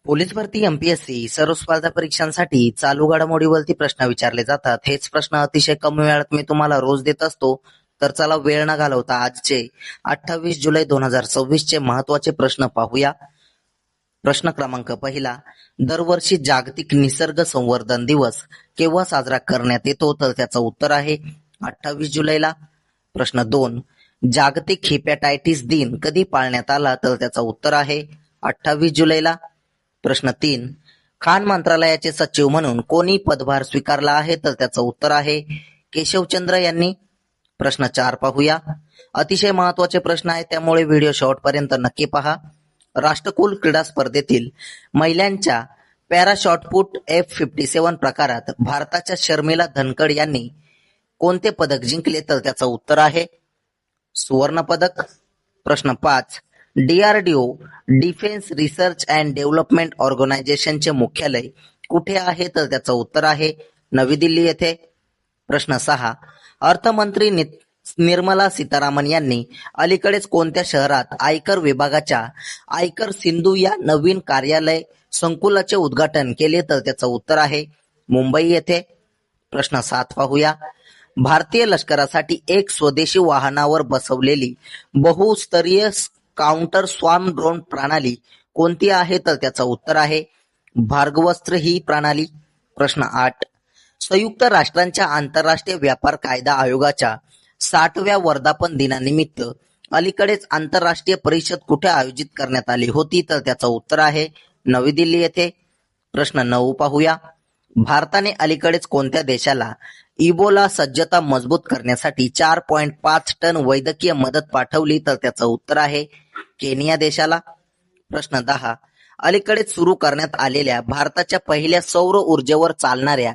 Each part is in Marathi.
पोलीस भरती, एमपीएससी सर्व स्पर्धा परीक्षांसाठी चालू घडामोडीवरती प्रश्न विचारले जातात. हेच प्रश्न अतिशय कमी वेळात मी तुम्हाला रोज देत असतो. तर चला वेळ न घालवता आजचे 28 जुलै 2026 चे महत्वाचे प्रश्न पाहूया. प्रश्न क्रमांक पहिला, दरवर्षी जागतिक निसर्ग संवर्धन दिवस केव्हा साजरा करण्यात येतो? तर त्याचं उत्तर आहे 28 जुलैला. प्रश्न 2, जागतिक हिपॅटायटिस दिन कधी पाळण्यात आला? तर त्याचं उत्तर आहे 28 जुलैला. प्रश्न 3, खाण मंत्रालयाचे सचिव म्हणून कोणी पदभार स्वीकारला आहे? तर त्याचं उत्तर आहे केशवचंद्र यांनी. प्रश्न 4 पाहूया. अतिशय महत्वाचे प्रश्न आहे, त्यामुळे व्हिडिओ शेवटपर्यंत नक्की पहा. राष्ट्रकुल क्रीडा स्पर्धेतील महिलांच्या पॅरा शॉटपुट F57 प्रकारात भारताच्या शर्मिला धनखड यांनी कोणते पदक जिंकले? तर त्याचं उत्तर आहे सुवर्ण पदक. प्रश्न 5, DRDO defence research and development ऑर्गनायझेशनचे मुख्यालय कुठे आहे? तर त्याचं उत्तर आहे नवी दिल्ली येथे. प्रश्न 6, अर्थमंत्री निर्मला सीतारामन यांनी अलीकडेच कोणत्या शहरात आयकर विभागाच्या आयकर सिंधू या नवीन कार्यालय संकुलाचे उद्घाटन केले? तर त्याचं उत्तर आहे मुंबई येथे. प्रश्न 7 पाहूया. भारतीय लष्करासाठी एक स्वदेशी वाहनावर बसवलेली बहुस्तरीय काउंटर स्वार्म ड्रोन प्रणाली कोणती आहे? तर त्याचं उत्तर आहे भार्गवस्त्र ही प्रणाली. प्रश्न 8, संयुक्त राष्ट्रांच्या आंतरराष्ट्रीय व्यापार कायदा आयोगाच्या 60व्या वर्धापन दिनानिमित्त अलीकडेच आंतरराष्ट्रीय परिषद कुठे आयोजित करण्यात आली होती? तर त्याचं उत्तर आहे नवी दिल्ली येथे. प्रश्न 9 पाहूया. भारताने अलीकडेच कोणत्या देशाला इबोला सज्जता मजबूत करण्यासाठी 4.5 टन वैद्यकीय मदत पाठवली? तर त्याचं उत्तर आहे केनिया देशाला. प्रश्न 10, अलीकडेच सुरू करण्यात आलेल्या भारताच्या पहिल्या सौर ऊर्जेवर चालणाऱ्या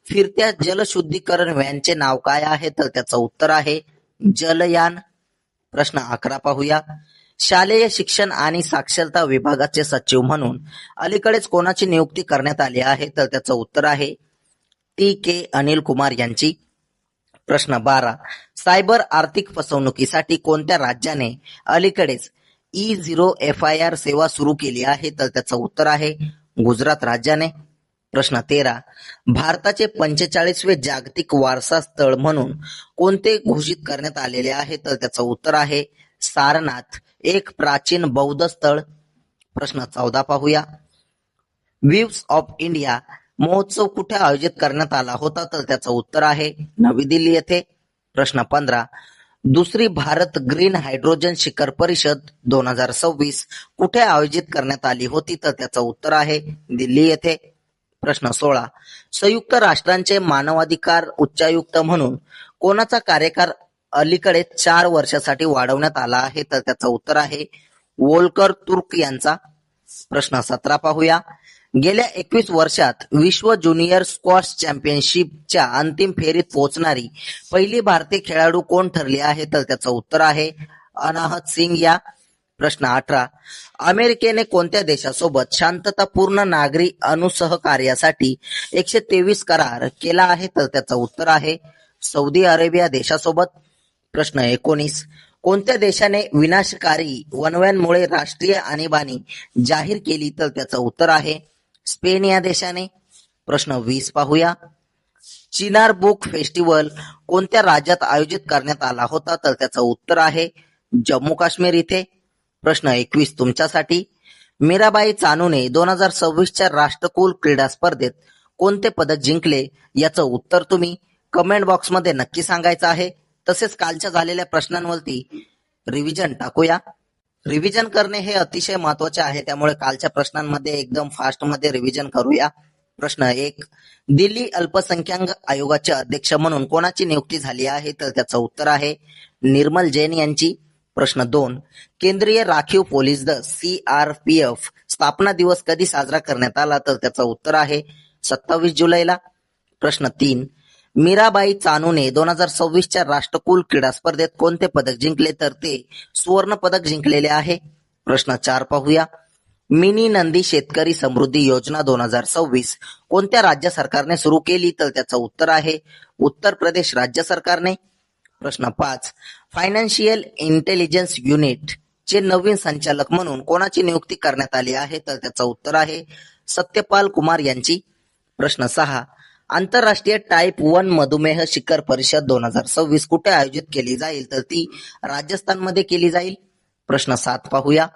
फिरत्या जलशुद्धीकरण व्हॅनचे नाव काय आहे? तर त्याचं उत्तर आहे जलयान. प्रश्न 11 पाहूया. शालेय शिक्षण आणि साक्षरता विभागाचे सचिव म्हणून अलीकडेच कोणाची नियुक्ती करण्यात आली आहे? तर त्याचं उत्तर आहे TK अनिल कुमार यांची. प्रश्न 12, सायबर आर्थिक फसवणुकीसाठी कोणत्या राज्याने अलीकडेच E0 FIR सेवा सुरू केली आहे? तर त्याचं उत्तर आहे गुजरात राज्याने. प्रश्न 13, भारताचे 45वे जागतिक वारसा स्थळ म्हणून कोणते घोषित करण्यात आलेले आहे? तर त्याचं उत्तर आहे सारनाथ, एक प्राचीन बौद्ध स्थळ. प्रश्न 14 पाहूया. व्हीव्स ऑफ इंडिया महोत्सव कुठे आयोजित करण्यात आला होता? तर त्याचं उत्तर आहे नवी दिल्ली येथे. प्रश्न 15, दुसरी भारत ग्रीन हायड्रोजन शिखर परिषद 2026 कुठे आयोजित करण्यात आली होती? तर त्याचं उत्तर आहे दिल्ली येथे. प्रश्न 16, संयुक्त राष्ट्रांचे मानवाधिकार उच्चायुक्त म्हणून कोणाचा कार्यकाळ अलीकडे 4 वर्षासाठी वाढवण्यात आला आहे? तर त्याचं उत्तर आहे वोल्कर तुर्क यांचा. प्रश्न 17 पाहूया. गेल्या 21 वर्षात विश्व ज्युनियर स्क्वॉश चॅम्पियनशिपच्या अंतिम फेरीत पोहोचणारी पहिली भारतीय खेळाडू कोण ठरली आहे? तर त्याचं उत्तर आहे अनाहत सिंग या. प्रश्न 18, अमेरिकेने कोणत्या देशासोबत शांततापूर्ण नागरी अणुसहकार्यासाठी 123 करार केला आहे? तर त्याचं उत्तर आहे सौदी अरेबिया देशासोबत. प्रश्न 19, कोणत्या देशाने विनाशकारी वणव्यांमुळे राष्ट्रीय आणीबाणी जाहीर केली? तर त्याचं उत्तर आहे स्पेन या देशाने. प्रश्न 20 पाहूया. चिनार बुक फेस्टिवल कोणत्या राज्यात आयोजित करण्यात आला होता? तर त्याचं उत्तर आहे जम्मू काश्मीर इथे. प्रश्न 21 तुमच्यासाठी. मीराबाई चानूने 2026च्या राष्ट्रकुल क्रीडा स्पर्धेत कोणते पदक जिंकले? याचं उत्तर तुम्ही कमेंट बॉक्समध्ये नक्की सांगायचं आहे. तसेच कालच्या झालेल्या प्रश्नांवरती रिव्हिजन टाकूया. रिव्हिजन करणे हे अतिशय महत्वाचे आहे, त्यामुळे कालच्या प्रश्नांमध्ये एकदम फास्ट मध्ये रिव्हिजन करूया. प्रश्न 1, दिल्ली अल्पसंख्याक आयोगाचे अध्यक्ष म्हणून कोणाची नियुक्ती झाली आहे? तर त्याचं उत्तर आहे निर्मल जैन यांची. प्रश्न 2, केंद्रीय राखीव पोलीस दल CRPF स्थापना दिवस कधी साजरा करण्यात आला? तर त्याचं उत्तर आहे 27 जुलैला. प्रश्न 3, मीराबाई चानूने 2026च्या राष्ट्रकुल क्रीडा स्पर्धेत कोणते पदक जिंकले? तर ते सुवर्ण पदक जिंकलेले आहे. प्रश्न 4 पाहूया. मिनी नंदी शेतकरी समृद्धी योजना 2026 कोणत्या राज्य सरकारने सुरू केली? तर त्याचं उत्तर आहे उत्तर प्रदेश राज्य सरकारने. प्रश्न 5, फायनान्शियल इंटेलिजन्स युनिट चे नवीन संचालक म्हणून कोणाची नियुक्ती करण्यात आली आहे? तर त्याचं उत्तर आहे सत्यपाल कुमार यांची. प्रश्न 6. आंतरराष्ट्रीय टाईप 1 मधुमेह शिखर परिषद 2026 कुठे आयोजित केली जाईल? तर ती राजस्थानमध्ये केली जाईल. प्रश्न 7 पाहूया.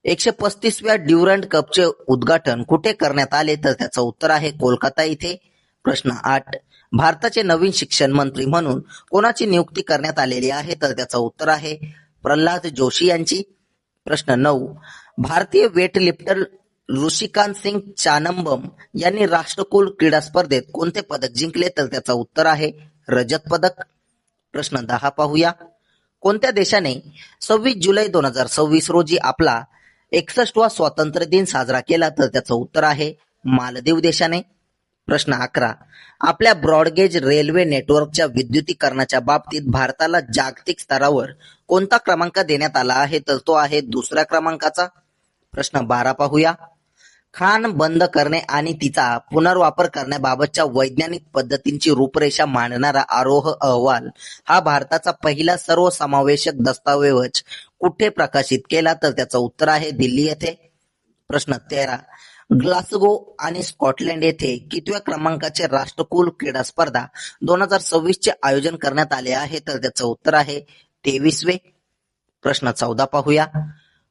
135व्या ड्युरंड कपचे उद्घाटन कुठे करण्यात आले? तर त्याचं उत्तर आहे कोलकाता इथे. प्रश्न 8. भारताचे नवीन शिक्षण मंत्री म्हणून कोणाची नियुक्ती करण्यात आलेली आहे? तर त्याचं उत्तर आहे प्रल्हाद जोशी यांची. प्रश्न 9. भारतीय वेटलिफ्टर ऋषिकांत सिंग चानंबम यांनी राष्ट्रकुल क्रीडा स्पर्धेत कोणते पदक जिंकले? तर त्याचं उत्तर आहे रजत पदक. प्रश्न 10 पाहूया. कोणत्या देशाने 26 जुलै 2026 रोजी आपला 61वा स्वातंत्र्य दिन साजरा केला? तर त्याचं उत्तर आहे मालदीव देशाने. प्रश्न 11. आपल्या ब्रॉडगेज रेल्वे नेटवर्कच्या विद्युतीकरणाच्या बाबतीत भारताला जागतिक स्तरावर कोणता क्रमांक देण्यात आला आहे? तर तो आहे 2ऱ्या क्रमांकाचा. प्रश्न 12 पाहूया. खाण बंद करणे आणि तिचा पुनर्वापर करण्याबाबतच्या वैज्ञानिक पद्धतींची रूपरेषा मांडणारा आरोह अहवाल हा भारताचा पहिला सर्वसमावेशक दस्तावेज कुठे प्रकाशित केला? तर त्याचं उत्तर आहे दिल्ली येथे. प्रश्न 13. ग्लासगो आणि स्कॉटलंड येथे कितव्या क्रमांकाचे राष्ट्रकुल क्रीडा स्पर्धा 2026 चे आयोजन करण्यात आले आहे? तर त्याचं उत्तर आहे 23वे. प्रश्न 14 पाहूया.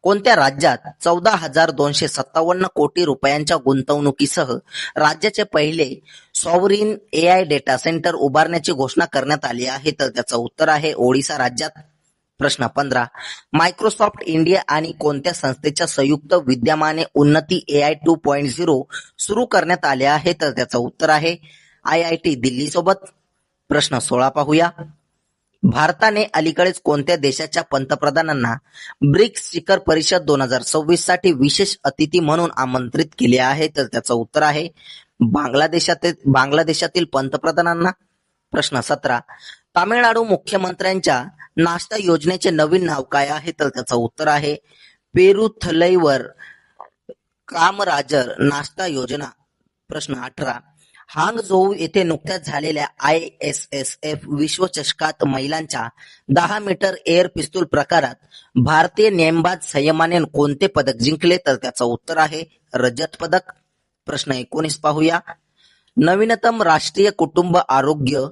कोणत्या राज्यात 14,257 कोटी रुपयांच्या गुंतवणुकीसह राज्याचे पहिले सॉव्हरीन एआय डेटा सेंटर उभारण्याची घोषणा करण्यात आली आहे? तर त्याचं उत्तर आहे ओडिसा राज्यात. प्रश्न 15. मायक्रोसॉफ्ट इंडिया आणि कोणत्या संस्थेच्या संयुक्त विद्यमाने उन्नती एआय 2.0 सुरू करण्यात आले आहे? तर त्याचं उत्तर आहे IIT दिल्ली सोबत. प्रश्न 16 पाहूया. भारताने अलीकडेच कोणत्या देशाच्या पंतप्रधानांना ब्रिक्स शिखर परिषद 2026 साठी विशेष अतिथी म्हणून आमंत्रित केले आहे? तर त्याचं उत्तर आहे बांगलादेशातील पंतप्रधानांना. प्रश्न 17. तामिळनाडू मुख्यमंत्र्यांच्या नाश्ता योजनेचे नवीन नाव काय आहे? तर त्याचं उत्तर आहे पेरुथलैवर कामराजर नाश्ता योजना. प्रश्न 18. हांगझोऊ येथे नुकत्याच झालेल्या ISSF विश्वचषकात महिलांच्या 10 मीटर एअर पिस्तूल प्रकारात भारतीय नेमबाज संयमाने कोणते पदक जिंकले? तर त्याचं उत्तर आहे रजत पदक. प्रश्न 19 पाहूया. नवीनतम राष्ट्रीय कुटुंब आरोग्य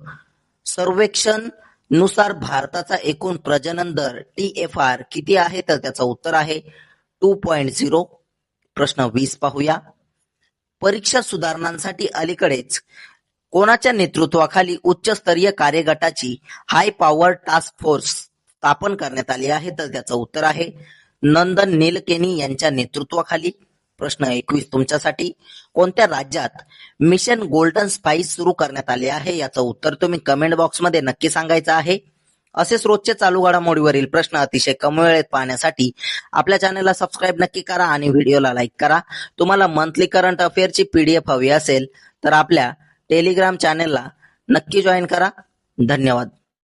सर्वेक्षण नुसार भारताचा एकूण प्रजनन दर TFR किती आहे? तर त्याचं उत्तर आहे 2.0. प्रश्न 20 पाहूया. परीक्षा सुधारणांसाठी अलीकडेच कोणाच्या नेतृत्वाखाली उच्चस्तरीय कार्यगटाची हाय पॉवर टास्क फोर्स स्थापन करण्यात आली आहे? तर त्याचं उत्तर आहे नंदन नीलकेनी यांच्या नेतृत्वाखाली. प्रश्न 21 तुमच्यासाठी. कोणत्या राज्यात मिशन गोल्डन स्पाइस सुरू करण्यात आले आहे? याचं उत्तर तुम्ही कमेंट बॉक्समध्ये नक्की सांगायचं आहे. असेच रोजचे चालू घडामोडीवरील प्रश्न अतिशय कमी वेळेत पाहण्यासाठी आपल्या चॅनलला सबस्क्राईब नक्की करा आणि व्हिडिओला लाईक करा. तुम्हाला मंथली करंट अफेअरची PDF हवी असेल तर आपल्या टेलिग्राम चॅनलला नक्की जॉईन करा. धन्यवाद.